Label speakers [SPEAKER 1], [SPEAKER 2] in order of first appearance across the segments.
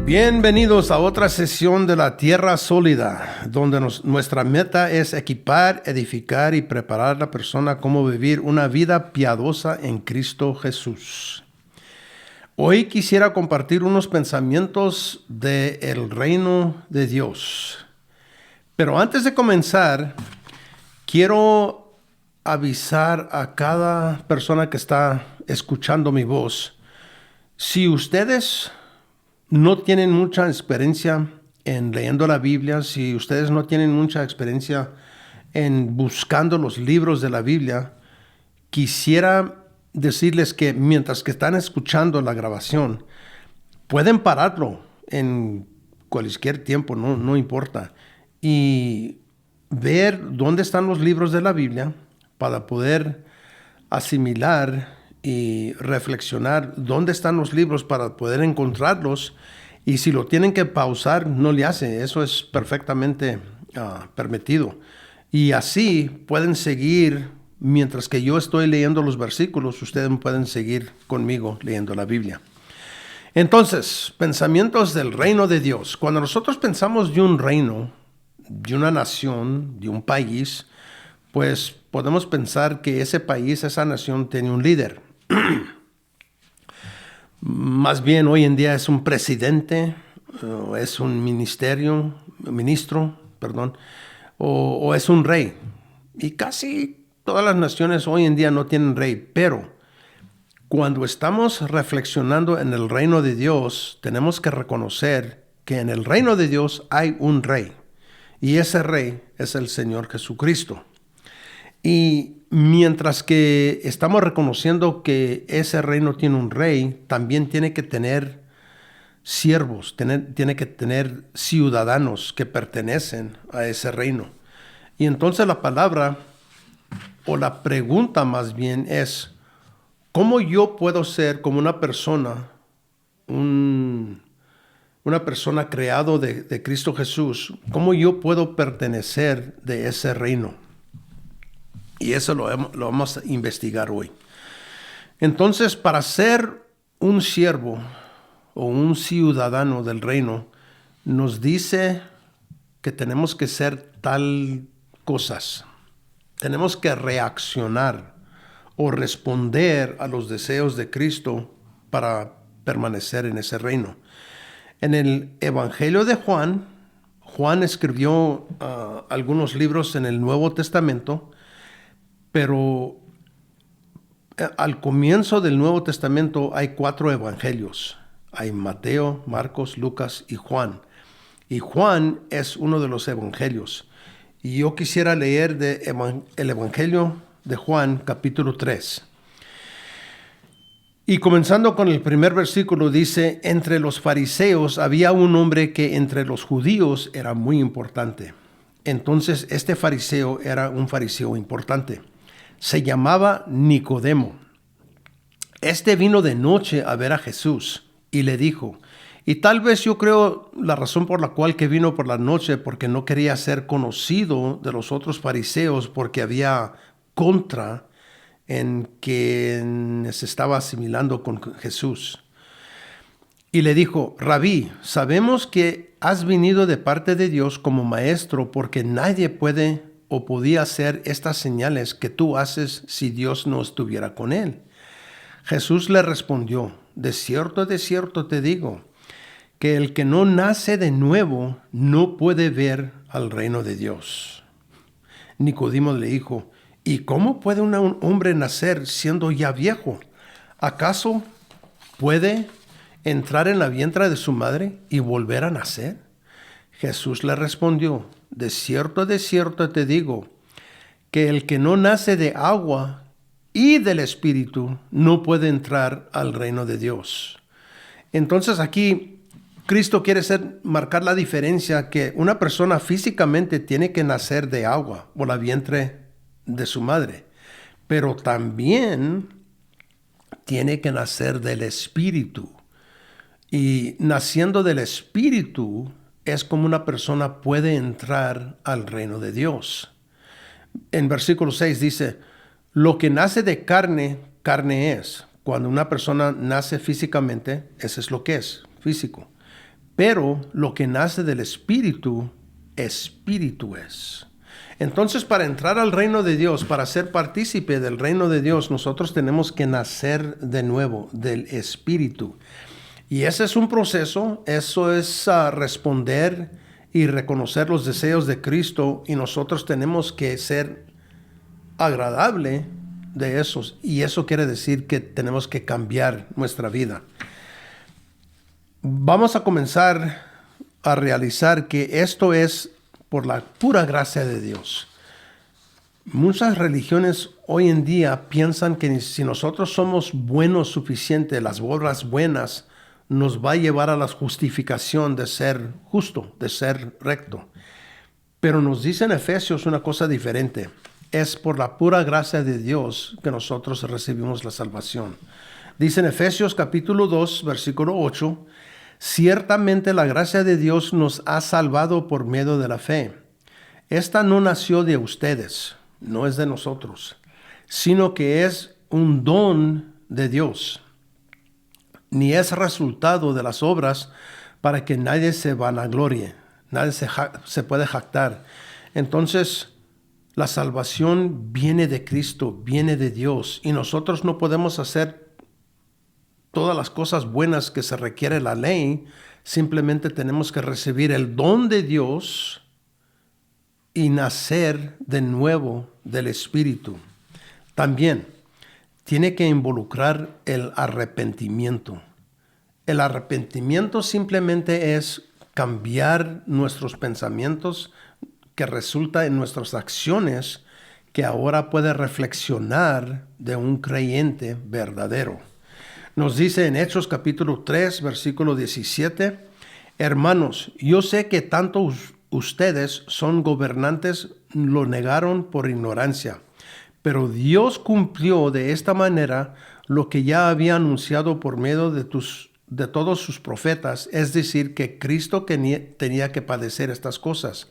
[SPEAKER 1] Bienvenidos a otra sesión de la Tierra Sólida, donde nuestra meta es equipar, edificar y preparar a la persona cómo vivir una vida piadosa en Cristo Jesús. Hoy quisiera compartir unos pensamientos del reino de Dios. Pero antes de comenzar, quiero avisar a cada persona que está escuchando mi voz. Si ustedes no tienen mucha experiencia en leyendo la Biblia, si ustedes no tienen mucha experiencia en buscando los libros de la Biblia, quisiera decirles que mientras que están escuchando la grabación, pueden pararlo en cualquier tiempo, no importa, y ver dónde están los libros de la Biblia para poder asimilar y reflexionar dónde están los libros para poder encontrarlos. Y si lo tienen que pausar, no le hace. Eso es perfectamente permitido. Y así pueden seguir, mientras que yo estoy leyendo los versículos, ustedes pueden seguir conmigo leyendo la Biblia. Entonces, pensamientos del reino de Dios. Cuando nosotros pensamos de un reino, de una nación, de un país, pues podemos pensar que ese país, esa nación tiene un líder. Más bien hoy en día es un presidente, es un ministro, o es un rey. Y casi todas las naciones hoy en día no tienen rey, pero cuando estamos reflexionando en el reino de Dios, tenemos que reconocer que en el reino de Dios hay un rey, y ese rey es el Señor Jesucristo. Y mientras que estamos reconociendo que ese reino tiene un rey, también tiene que tener siervos, tiene que tener ciudadanos que pertenecen a ese reino. Y entonces la palabra, o la pregunta más bien es, ¿cómo yo puedo ser como una persona, una persona creado de Cristo Jesús? ¿Cómo yo puedo pertenecer de ese reino? Y eso lo vamos a investigar hoy. Entonces, para ser un siervo o un ciudadano del reino, nos dice que tenemos que ser tal cosas. Tenemos que reaccionar o responder a los deseos de Cristo para permanecer en ese reino. En el Evangelio de Juan escribió algunos libros en el Nuevo Testamento, pero al comienzo del Nuevo Testamento hay 4 evangelios. Hay Mateo, Marcos, Lucas y Juan. Y Juan es uno de los evangelios. Y yo quisiera leer el Evangelio de Juan, capítulo 3. Y comenzando con el primer versículo dice, entre los fariseos había un hombre que entre los judíos era muy importante. Entonces este fariseo era un fariseo importante. Se llamaba Nicodemo. Este vino de noche a ver a Jesús y le dijo, y tal vez yo creo la razón por la cual que vino por la noche, porque no quería ser conocido de los otros fariseos, porque había contra en que se estaba asimilando con Jesús. Y le dijo, Rabí, sabemos que has venido de parte de Dios como maestro, porque nadie puede o podía hacer estas señales que tú haces si Dios no estuviera con él. Jesús le respondió, de cierto te digo, que el que no nace de nuevo no puede ver al reino de Dios. Nicodemo le dijo, ¿y cómo puede un hombre nacer siendo ya viejo? ¿Acaso puede entrar en la vientre de su madre y volver a nacer? Jesús le respondió, de cierto te digo, que el que no nace de agua y del Espíritu no puede entrar al reino de Dios. Entonces aquí Cristo quiere marcar la diferencia que una persona físicamente tiene que nacer de agua o la vientre de su madre, pero también tiene que nacer del Espíritu. Y naciendo del Espíritu es como una persona puede entrar al reino de Dios. En versículo 6 dice, lo que nace de carne, carne es. Cuando una persona nace físicamente, eso es lo que es, físico. Pero lo que nace del Espíritu, Espíritu es. Entonces, para entrar al reino de Dios, para ser partícipe del reino de Dios, nosotros tenemos que nacer de nuevo del Espíritu. Y ese es un proceso, eso es responder y reconocer los deseos de Cristo, y nosotros tenemos que ser agradable de esos. Y eso quiere decir que tenemos que cambiar nuestra vida. Vamos a comenzar a realizar que esto es por la pura gracia de Dios. Muchas religiones hoy en día piensan que si nosotros somos buenos suficiente, las obras buenas nos va a llevar a la justificación de ser justo, de ser recto. Pero nos dice en Efesios una cosa diferente. Es por la pura gracia de Dios que nosotros recibimos la salvación. Dice en Efesios capítulo 2, versículo 8, ciertamente la gracia de Dios nos ha salvado por medio de la fe. Esta no nació de ustedes, no es de nosotros, sino que es un don de Dios, ni es resultado de las obras para que nadie se vanaglorie, nadie se puede jactar. Entonces, la salvación viene de Cristo, viene de Dios, y nosotros no podemos hacer todas las cosas buenas que se requiere la ley. Simplemente tenemos que recibir el don de Dios y nacer de nuevo del Espíritu. También tiene que involucrar el arrepentimiento. El arrepentimiento simplemente es cambiar nuestros pensamientos, que resulta en nuestras acciones, que ahora puede reflexionar de un creyente verdadero. Nos dice en Hechos capítulo 3, versículo 17, hermanos, yo sé que tanto ustedes son gobernantes, lo negaron por ignorancia, pero Dios cumplió de esta manera lo que ya había anunciado por medio de todos sus profetas, es decir, que Cristo tenía que padecer estas cosas.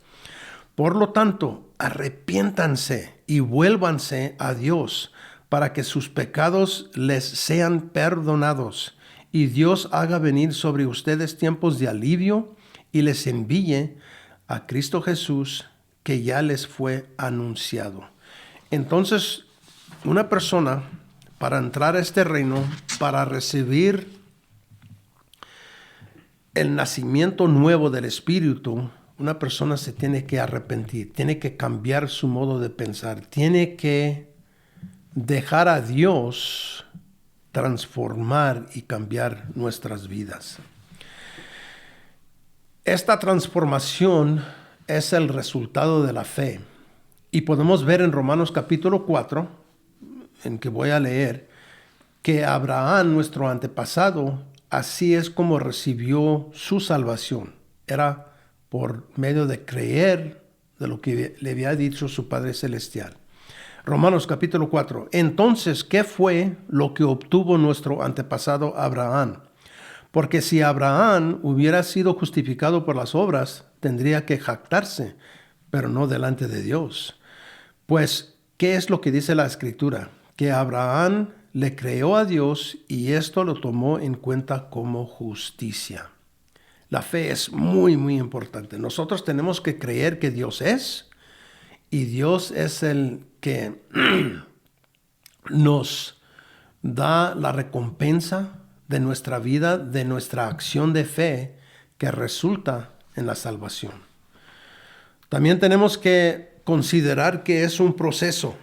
[SPEAKER 1] Por lo tanto, arrepiéntanse y vuélvanse a Dios para que sus pecados les sean perdonados y Dios haga venir sobre ustedes tiempos de alivio y les envíe a Cristo Jesús, que ya les fue anunciado. Entonces, una persona, para entrar a este reino, para recibir el nacimiento nuevo del Espíritu, una persona se tiene que arrepentir, tiene que cambiar su modo de pensar, tiene que dejar a Dios transformar y cambiar nuestras vidas. Esta transformación es el resultado de la fe. Y podemos ver en Romanos capítulo 4, en que voy a leer, que Abraham, nuestro antepasado, así es como recibió su salvación. Era por medio de creer de lo que le había dicho su Padre Celestial. Romanos capítulo 4. Entonces, ¿qué fue lo que obtuvo nuestro antepasado Abraham? Porque si Abraham hubiera sido justificado por las obras, tendría que jactarse, pero no delante de Dios. Pues, ¿qué es lo que dice la Escritura? Que Abraham le creyó a Dios y esto lo tomó en cuenta como justicia. La fe es muy, muy importante. Nosotros tenemos que creer que Dios es, y Dios es el que nos da la recompensa de nuestra vida, de nuestra acción de fe, que resulta en la salvación. También tenemos que considerar que es un proceso.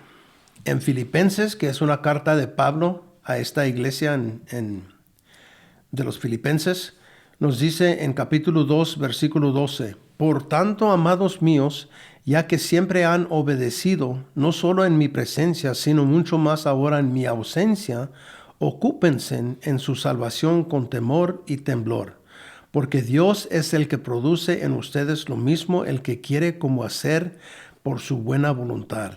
[SPEAKER 1] En Filipenses, que es una carta de Pablo a esta iglesia de los Filipenses, nos dice en capítulo 2, versículo 12, por tanto, amados míos, ya que siempre han obedecido, no solo en mi presencia, sino mucho más ahora en mi ausencia, ocúpense en su salvación con temor y temblor, porque Dios es el que produce en ustedes lo mismo el que quiere como hacer por su buena voluntad.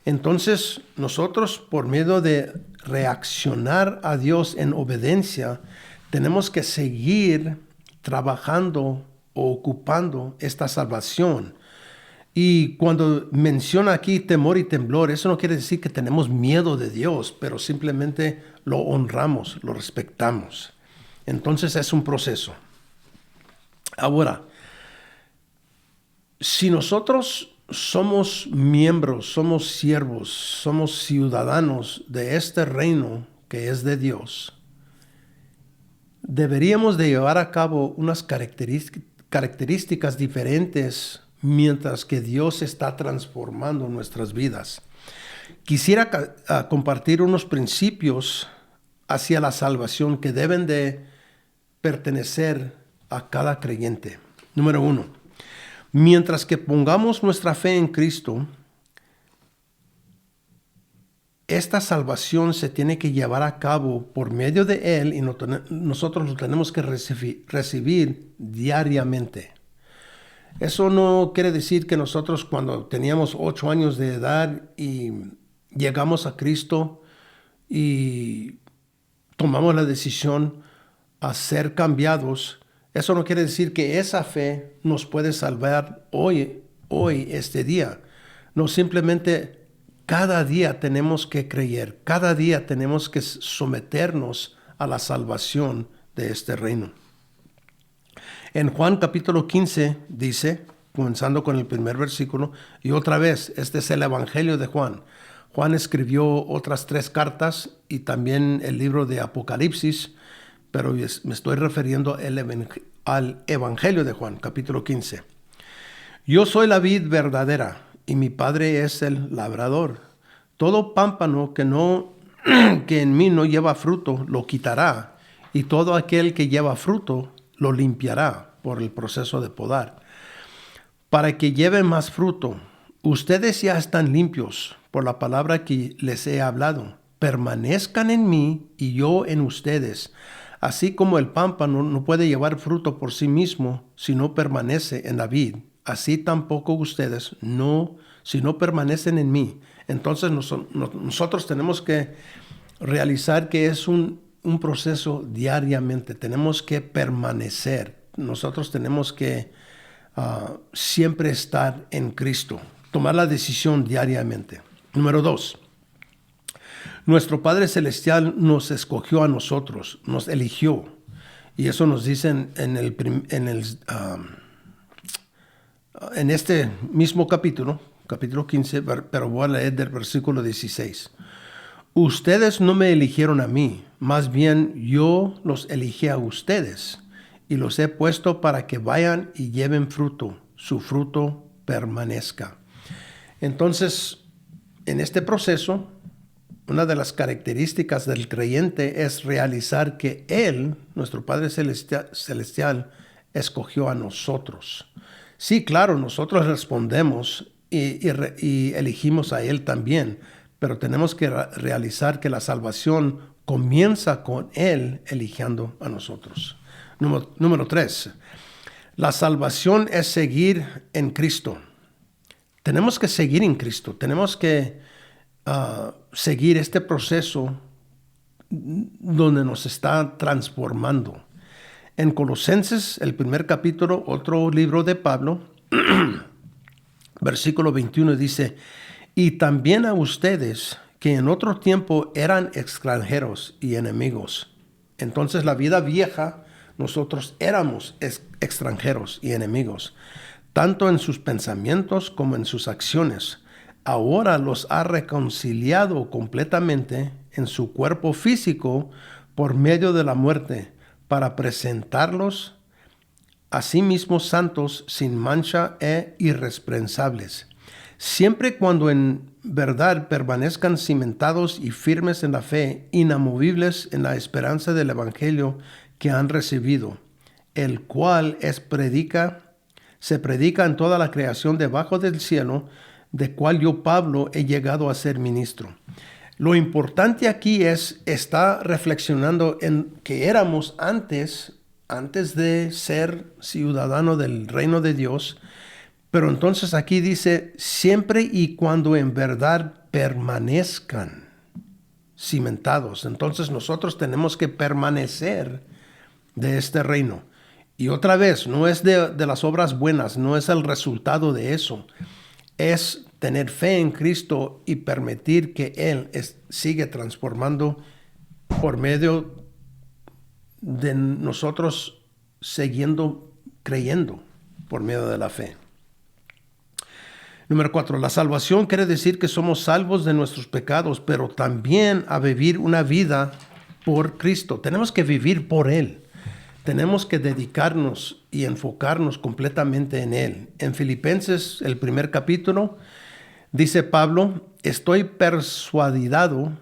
[SPEAKER 1] Entonces, nosotros, por medio de reaccionar a Dios en obediencia, tenemos que seguir trabajando o ocupando esta salvación. Y cuando menciona aquí temor y temblor, eso no quiere decir que tenemos miedo de Dios, pero simplemente lo honramos, lo respetamos. Entonces es un proceso. Ahora, si nosotros somos miembros, somos siervos, somos ciudadanos de este reino que es de Dios, deberíamos de llevar a cabo unas características diferentes mientras que Dios está transformando nuestras vidas. Quisiera compartir unos principios hacia la salvación que deben de pertenecer a cada creyente. Número 1. Mientras que pongamos nuestra fe en Cristo, esta salvación se tiene que llevar a cabo por medio de Él y nosotros lo tenemos que recibir diariamente. Eso no quiere decir que nosotros cuando teníamos 8 años de edad y llegamos a Cristo y tomamos la decisión a ser cambiados, eso no quiere decir que esa fe nos puede salvar hoy, este día. No, simplemente cada día tenemos que creer, cada día tenemos que someternos a la salvación de este reino. En Juan capítulo 15 dice, comenzando con el primer versículo, y otra vez, este es el Evangelio de Juan. Juan escribió otras 3 cartas y también el libro de Apocalipsis, pero me estoy refiriendo al Evangelio de Juan, capítulo 15. Yo soy la vid verdadera y mi Padre es el labrador. Todo pámpano que en mí no lleva fruto, lo quitará, y todo aquel que lleva fruto, lo limpiará por el proceso de podar, para que lleve más fruto. Ustedes ya están limpios por la palabra que les he hablado. Permanezcan en mí y yo en ustedes. Así como el pámpano no puede llevar fruto por sí mismo si no permanece en la vid, así tampoco ustedes si no permanecen en mí. Entonces nosotros tenemos que realizar que es un proceso diariamente. Tenemos que permanecer. Nosotros tenemos que siempre estar en Cristo. Tomar la decisión diariamente. Número 2. Nuestro Padre Celestial nos escogió a nosotros, nos eligió. Y eso nos dicen en este mismo capítulo 15, pero voy a leer del versículo 16. Ustedes no me eligieron a mí, más bien yo los elegí a ustedes y los he puesto para que vayan y lleven fruto, su fruto permanezca. Entonces, en este proceso, una de las características del creyente es realizar que Él, nuestro Padre Celestial, escogió a nosotros. Sí, claro, nosotros respondemos y elegimos a Él también, pero tenemos que realizar que la salvación comienza con Él eligiendo a nosotros. Número 3. La salvación es seguir en Cristo. Tenemos que seguir en Cristo. Tenemos que seguir este proceso donde nos está transformando. En Colosenses, el primer capítulo, otro libro de Pablo, versículo 21 dice, y también a ustedes que en otro tiempo eran extranjeros y enemigos. Entonces la vida vieja, nosotros éramos extranjeros y enemigos, tanto en sus pensamientos como en sus acciones. Ahora los ha reconciliado completamente en su cuerpo físico por medio de la muerte, para presentarlos a sí mismos santos, sin mancha e irreprensibles. Siempre cuando en verdad permanezcan cimentados y firmes en la fe, inamovibles en la esperanza del evangelio que han recibido, el cual se predica en toda la creación debajo del cielo, de cual yo, Pablo, he llegado a ser ministro. Lo importante aquí está reflexionando en que éramos antes de ser ciudadano del reino de Dios, pero entonces aquí dice, siempre y cuando en verdad permanezcan cimentados. Entonces nosotros tenemos que permanecer de este reino. Y otra vez, no es de las obras buenas, no es el resultado de eso. Es tener fe en Cristo y permitir que Él sigue transformando por medio de nosotros siguiendo creyendo por medio de la fe. Número 4, la salvación quiere decir que somos salvos de nuestros pecados, pero también a vivir una vida por Cristo. Tenemos que vivir por Él. Tenemos que dedicarnos y enfocarnos completamente en Él. En Filipenses, el primer capítulo, dice Pablo, estoy persuadido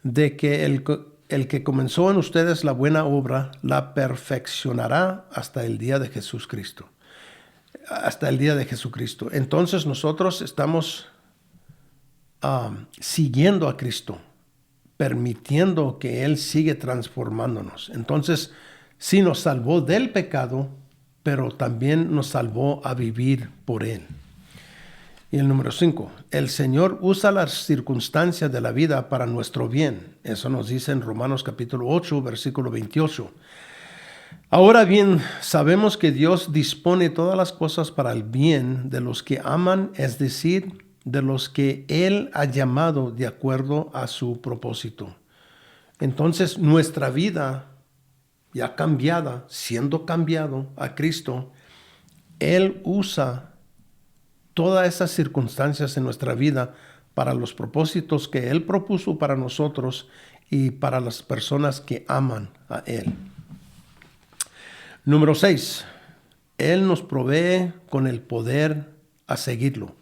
[SPEAKER 1] de que el que comenzó en ustedes la buena obra, la perfeccionará hasta el día de Jesucristo. Hasta el día de Jesucristo. Entonces nosotros estamos siguiendo a Cristo, permitiendo que Él sigue transformándonos. Entonces, sí nos salvó del pecado, pero también nos salvó a vivir por Él. Y el número 5, el Señor usa las circunstancias de la vida para nuestro bien. Eso nos dice en Romanos capítulo 8, versículo 28. Ahora bien, sabemos que Dios dispone todas las cosas para el bien de los que aman, es decir, de los que Él ha llamado de acuerdo a su propósito. Entonces, nuestra vida ya cambiada, siendo cambiado a Cristo, Él usa todas esas circunstancias en nuestra vida para los propósitos que Él propuso para nosotros y para las personas que aman a Él. Número 6, Él nos provee con el poder a seguirlo.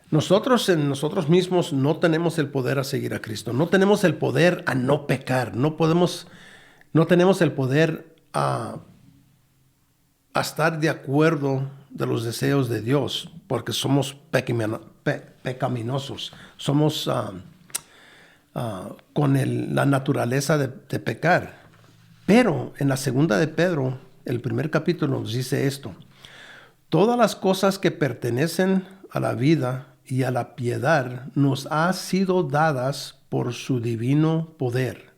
[SPEAKER 1] Nosotros en nosotros mismos no tenemos el poder a seguir a Cristo. No tenemos el poder a no pecar. No tenemos el poder a estar de acuerdo de los deseos de Dios, porque somos pecaminosos. Somos con la naturaleza de pecar. Pero en la segunda de Pedro, el primer capítulo nos dice esto. Todas las cosas que pertenecen a la vida y a la piedad nos han sido dadas por su divino poder,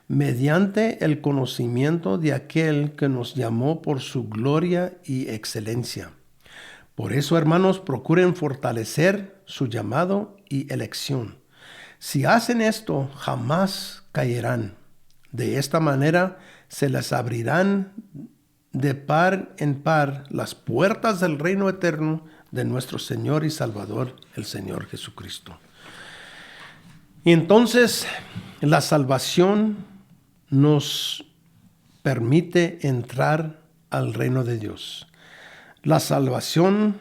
[SPEAKER 1] mediante el conocimiento de aquel que nos llamó por su gloria y excelencia. Por eso, hermanos, procuren fortalecer su llamado y elección. Si hacen esto, jamás caerán. De esta manera se les abrirán de par en par las puertas del reino eterno de nuestro Señor y Salvador, el Señor Jesucristo. Y entonces, la salvación nos permite entrar al reino de Dios. La salvación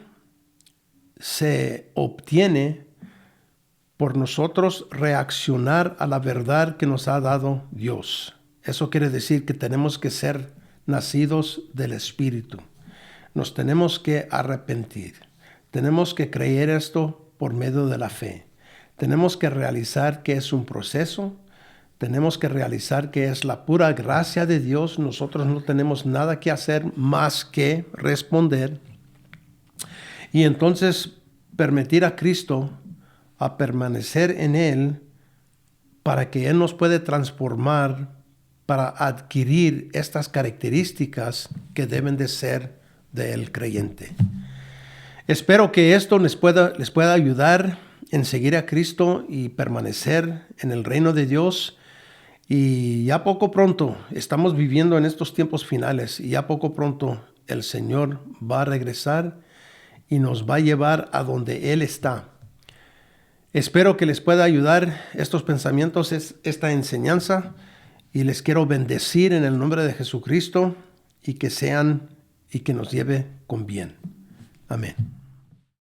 [SPEAKER 1] se obtiene por nosotros reaccionar a la verdad que nos ha dado Dios. Eso quiere decir que tenemos que ser nacidos del Espíritu. Nos tenemos que arrepentir. Tenemos que creer esto por medio de la fe. Tenemos que realizar que es un proceso. Tenemos que realizar que es la pura gracia de Dios. Nosotros no tenemos nada que hacer más que responder. Y entonces permitir a Cristo a permanecer en Él para que Él nos puede transformar para adquirir estas características que deben de ser del creyente. Espero que esto les pueda ayudar en seguir a Cristo y permanecer en el reino de Dios. Y ya poco pronto, estamos viviendo en estos tiempos finales, y ya poco pronto el Señor va a regresar y nos va a llevar a donde Él está. Espero que les pueda ayudar estos pensamientos, esta enseñanza, y les quiero bendecir en el nombre de Jesucristo y que nos lleve con bien. Amén.